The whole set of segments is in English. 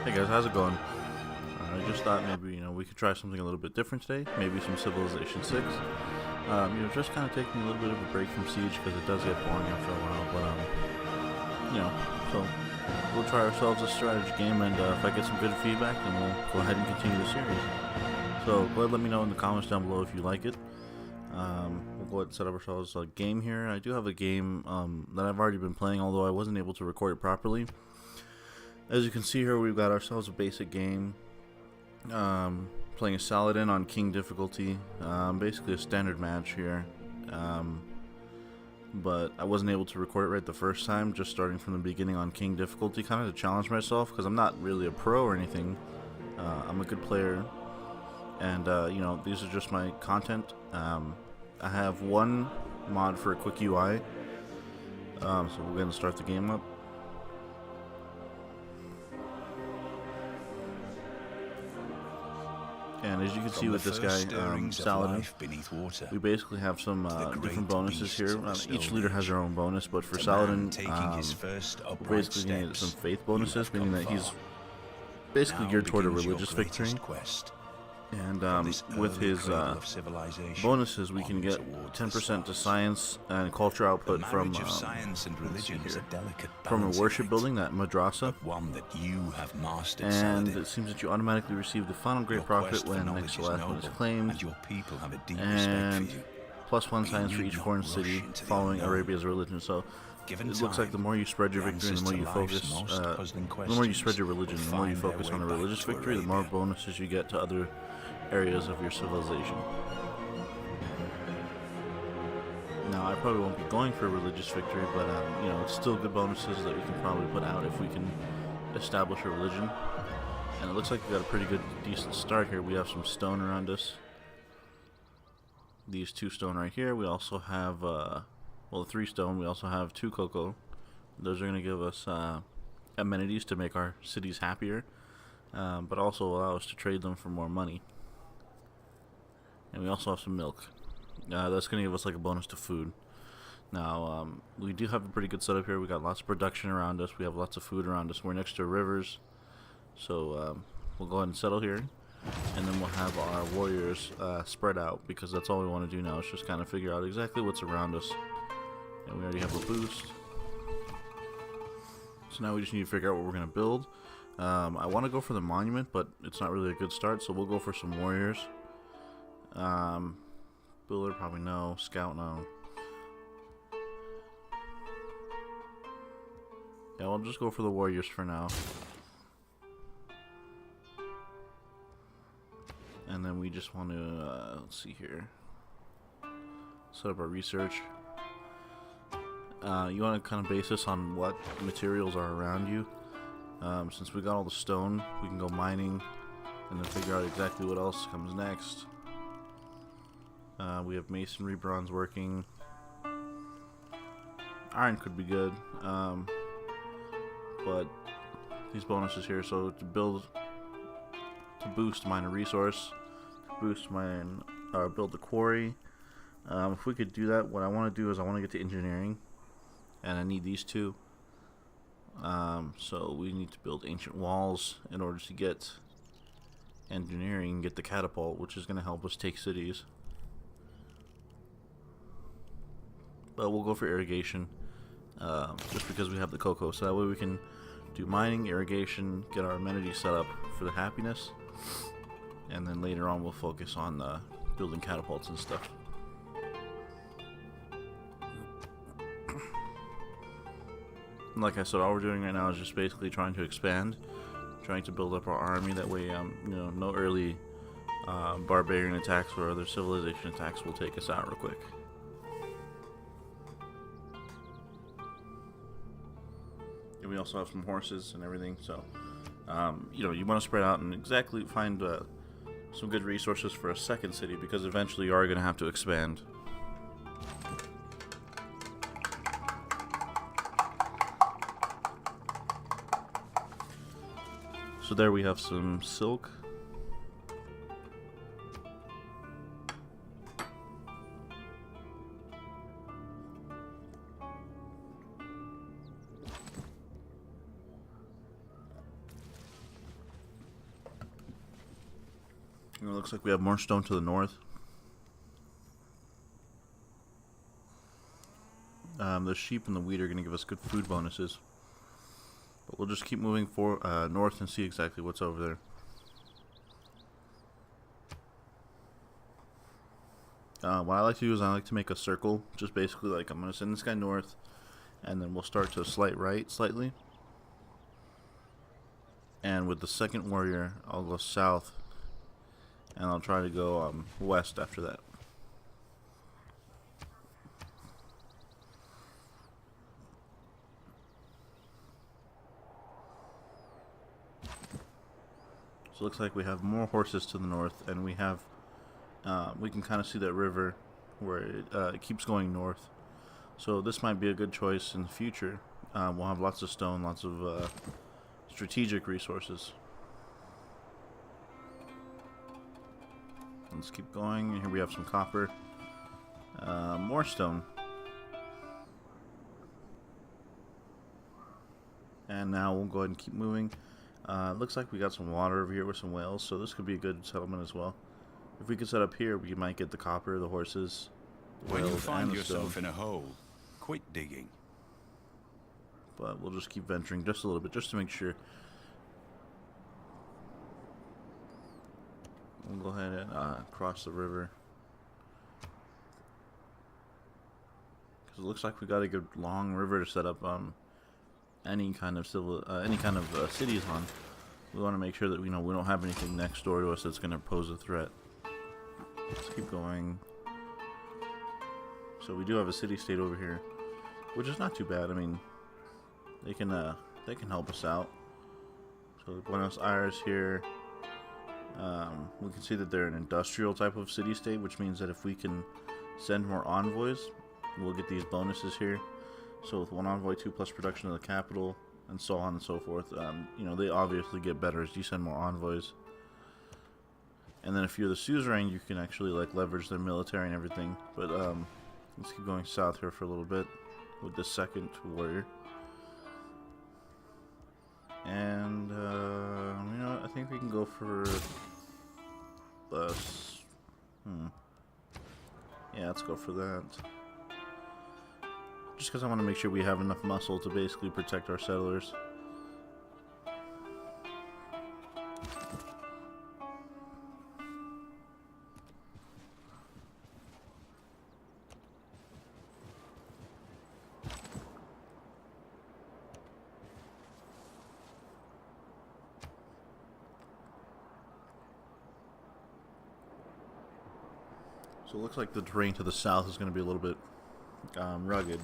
Hey guys, how's it going? I just thought maybe we could try something a little bit different today. Maybe some Civilization 6. Just kind of taking a little bit of a break from Siege because it does get boring after a while. So we'll try ourselves a strategy game, and if I get some good feedback, then we'll go ahead and continue the series. So go ahead and let me know in the comments down below if you like it. We'll go ahead and set up ourselves a game here. I do have a game that I've already been playing, although I wasn't able to record it properly. As you can see here, we've got ourselves a basic game. Playing a Saladin on King difficulty. Basically a standard match here. But I wasn't able to record it right the first time, just starting from the beginning on King difficulty, kind of to challenge myself, because I'm not really a pro or anything. I'm a good player, and these are just my content. I have one mod for a quick UI, so we're going to start the game up. And as you can see with this guy, Saladin, we basically have some different bonuses here. Each leader has their own bonus, but for Saladin, we're basically going to get some faith bonuses, meaning that he's basically geared toward a religious victory. And with his bonuses, we can get 10% to science and culture output from from a worship building, that madrasa. And it seems that you automatically receive the final great prophet when next to last one is claimed, and +1 science for each foreign city following Arabia's religion. So it looks like the more you spread your victory, and the more you focus, the more you spread your religion, the more you focus on a religious victory, the more bonuses you get to other areas of your civilization. Now, I probably won't be going for a religious victory, but it's still good bonuses that we can probably put out if we can establish a religion. And it looks like we got a pretty good, decent start here. We have some stone around us. These 2 stone right here. We also have, 3 stone. We also have 2 cocoa. Those are going to give us amenities to make our cities happier, but also allow us to trade them for more money. And we also have some milk. That's going to give us like a bonus to food. Now, we do have a pretty good setup here. We got lots of production around us. We have lots of food around us. We're next to rivers. So we'll go ahead and settle here. And then we'll have our warriors spread out, because that's all we want to do now. Is just kind of figure out exactly what's around us. And we already have a boost. So now we just need to figure out what we're going to build. I want to go for the monument, but it's not really a good start. So we'll go for some warriors. Builder, probably no. Scout, no. Yeah, we'll just go for the warriors for now. And then we just want to, let's see here. Set up our research. You want to kind of base this on what materials are around you. Since we got all the stone, we can go mining and then figure out exactly what else comes next. We have masonry, bronze working. Iron could be good, but these bonuses here. So to boost mine a resource, to boost mine, build the quarry. If we could do that, what I want to do is I want to get to engineering, and I need these 2. So we need to build ancient walls in order to get engineering and get the catapult, which is going to help us take cities. But we'll go for irrigation, just because we have the cocoa, so that way we can do mining, irrigation, get our amenities set up for the happiness, and then later on we'll focus on building catapults and stuff. And like I said, all we're doing right now is just basically trying to expand, trying to build up our army. That way, no early barbarian attacks or other civilization attacks will take us out real quick. We also have some horses and everything, so you want to spread out and exactly find some good resources for a second city, because eventually you are going to have to expand. So there we have some silk. It looks like we have more stone to the north. The sheep and the wheat are going to give us good food bonuses. But we'll just keep moving north and see exactly what's over there. What I like to do is I like to make a circle. Just basically like I'm going to send this guy north. And then we'll start to slight right slightly. And with the second warrior, I'll go south. And I'll try to go west after that. So it looks like we have more horses to the north, and we have we can kind of see that river where it keeps going north. So this might be a good choice in the future. We'll have lots of stone, lots of strategic resources. Let's keep going. Here we have some copper, more stone, and now we'll go ahead and keep moving. Looks like we got some water over here with some whales, so this could be a good settlement as well. If we could set up here, we might get the copper, the horses, the when whales, you find and the yourself stone. in a hole, quit digging. But we'll just keep venturing just a little bit, just to make sure. We'll go ahead and cross the river. Because it looks like we got a good long river to set up any kind of cities on. We want to make sure that we don't have anything next door to us that's going to pose a threat. Let's keep going. So we do have a city-state over here, which is not too bad. I mean, they can help us out. So Buenos Aires here. We can see that they're an industrial type of city-state, which means that if we can send more envoys, we'll get these bonuses here. So with one envoy, 2 plus production of the capital, and so on and so forth. They obviously get better as you send more envoys. And then if you're the suzerain, you can actually leverage their military and everything. But let's keep going south here for a little bit with the second warrior. And I think we can go for less. Yeah, let's go for that. Just because I want to make sure we have enough muscle to basically protect our settlers. So it looks like the terrain to the south is going to be a little bit rugged.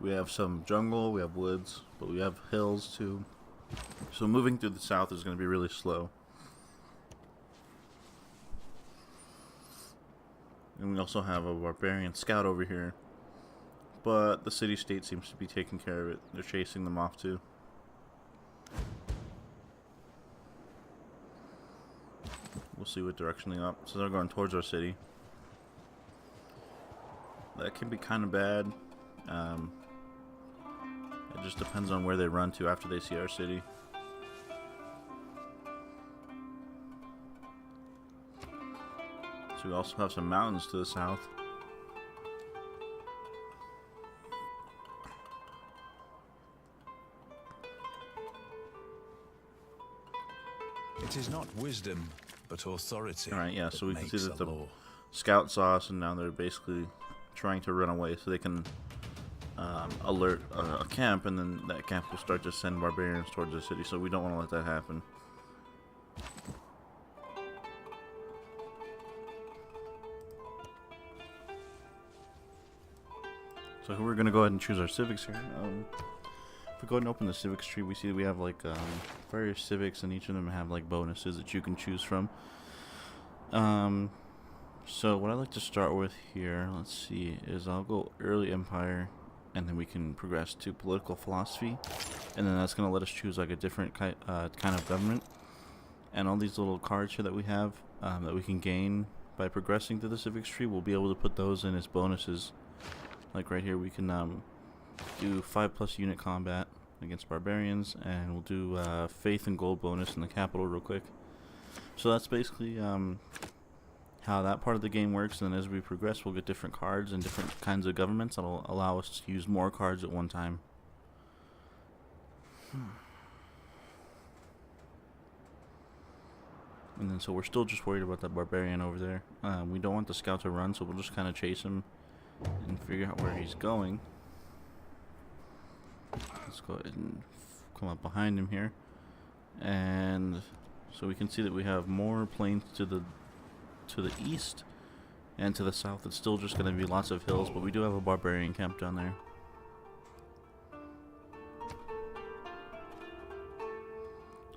We have some jungle, we have woods, but we have hills too. So moving through the south is going to be really slow. And we also have a barbarian scout over here. But the city-state seems to be taking care of it. They're chasing them off too. We'll see what direction they're up. So they're going towards our city. That can be kind of bad. It just depends on where they run to after they see our city. So we also have some mountains to the south. It is not wisdom, but authority. Alright, yeah, so we can see that the law. scout saw us, and now they're basically trying to run away so they can alert a camp, and then that camp will start to send barbarians towards the city, so we don't want to let that happen. So we're going to go ahead and choose our civics here. If we go ahead and open the civics tree, we see we have various civics, and each of them have bonuses that you can choose from. So what I like to start with here, let's see, is I'll go early empire, and then we can progress to political philosophy, and then that's going to let us choose a different kind of government. And all these little cards here that we have that we can gain by progressing through the civics tree, we'll be able to put those in as bonuses. Like right here, we can do 5+ unit combat against barbarians, and we'll do faith and gold bonus in the capital real quick. So that's basically how that part of the game works. And then as we progress, we'll get different cards and different kinds of governments that'll allow us to use more cards at one time. And then so we're still just worried about that barbarian over there. We don't want the scout to run, so we'll just kind of chase him and figure out where he's going. Let's go ahead and come up behind him here. And so we can see that we have more plains to the east, and to the south it's still just going to be lots of hills, but we do have a barbarian camp down there.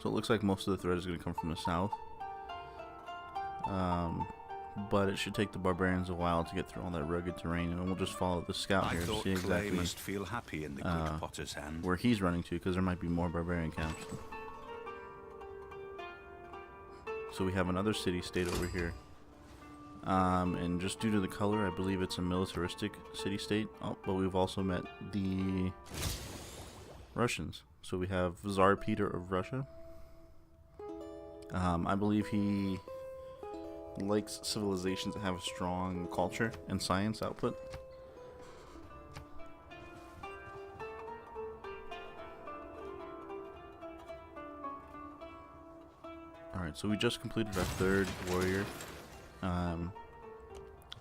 So it looks like most of the threat is going to come from the south. But it should take the barbarians a while to get through all that rugged terrain, and we'll just follow the scout here to see exactly must feel happy in the good potter's hand. where he's running to, because there might be more barbarian camps. So we have another city-state over here. And just due to the color, I believe it's a militaristic city-state. Oh, but we've also met the Russians. So we have Tsar Peter of Russia. I believe he likes civilizations that have a strong culture and science output. Alright, so we just completed our third warrior. I'm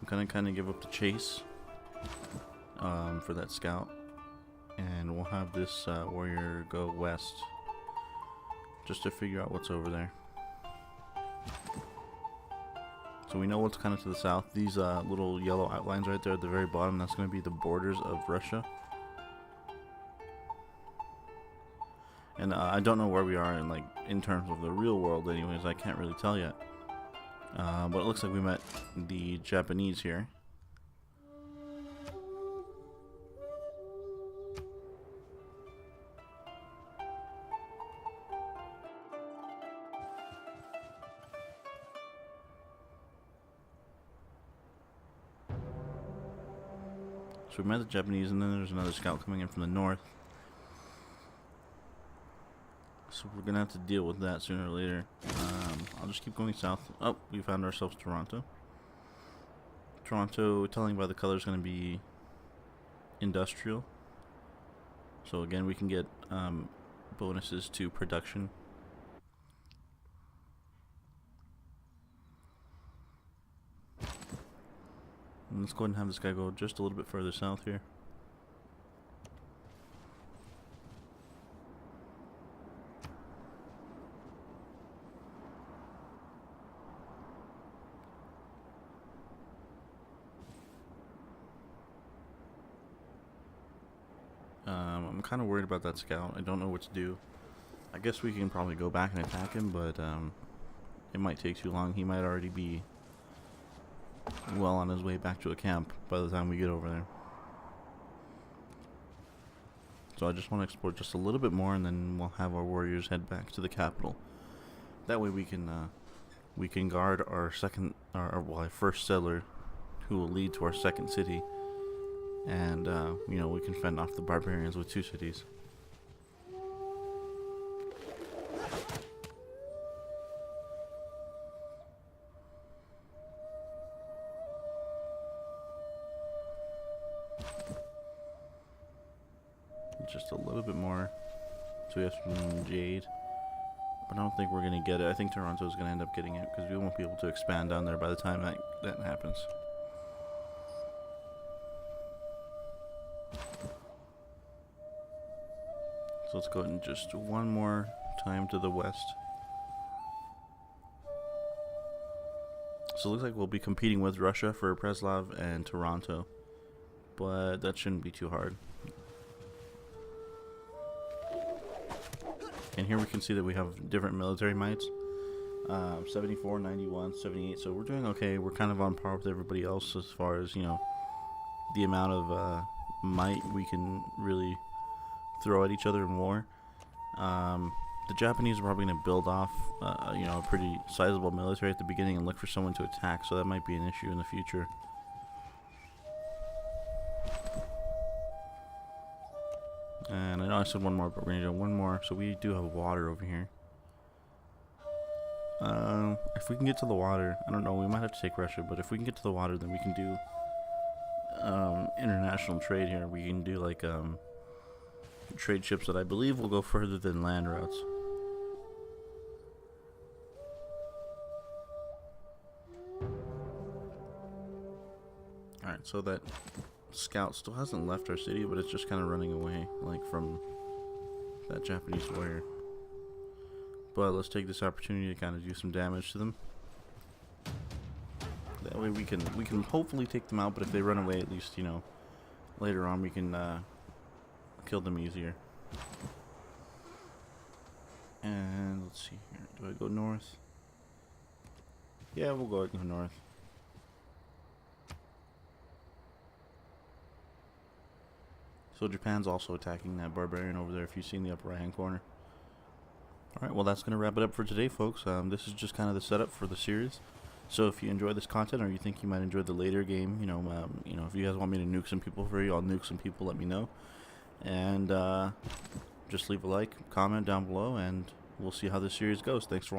gonna kind of give up the chase for that scout, and we'll have this warrior go west just to figure out what's over there. So we know what's kind of to the south. These little yellow outlines right there at the very bottom, that's going to be the borders of Russia. And I don't know where we are in terms of the real world anyways, I can't really tell yet. But it looks like we met the Japanese here. So we met the Japanese, and then there's another scout coming in from the north. So we're gonna have to deal with that sooner or later. I'll just keep going south. Oh, we found ourselves Toronto. Toronto, telling by the color, is gonna be industrial. So again, we can get bonuses to production. And let's go ahead and have this guy go just a little bit further south here. I'm kind of worried about that scout. I don't know what to do. I guess we can probably go back and attack him, but it might take too long. He might already be well on his way back to a camp by the time we get over there. So I just want to explore just a little bit more, and then we'll have our warriors head back to the capital. That way we can guard our first settler, who will lead to our second city, and we can fend off the barbarians with 2 cities. Just a little bit more. So we have some jade, but I don't think we're gonna get it. I think Toronto's gonna end up getting it, because we won't be able to expand down there by the time that happens. So let's go ahead and just one more time to the west. So it looks like we'll be competing with Russia for Preslav and Toronto, but that shouldn't be too hard. And here we can see that we have different military mights. 74, 91, 78, so we're doing okay. We're kind of on par with everybody else as far as, the amount of might we can really throw at each other in war. The Japanese are probably going to build off a pretty sizable military at the beginning and look for someone to attack, so that might be an issue in the future. And I know I said one more, but we're going to do one more. So we do have water over here. If we can get to the water, I don't know, we might have to take Russia, but if we can get to the water, then we can do international trade here. We can do like trade ships that I believe will go further than land routes. Alright, so that scout still hasn't left our city, but it's just kind of running away, like from that Japanese warrior. But let's take this opportunity to kind of do some damage to them. That way we can hopefully take them out, but if they run away, at least, you know, later on we can kill them easier. And let's see here. Do I go north? Yeah, we'll go north. So Japan's also attacking that barbarian over there, if you see in the upper right hand corner. Alright, well that's going to wrap it up for today, folks. This is just kind of the setup for the series. So if you enjoy this content, or you think you might enjoy the later game, you know, if you guys want me to nuke some people for you, I'll nuke some people, let me know. And just leave a like, comment down below, and we'll see how this series goes. Thanks for watching.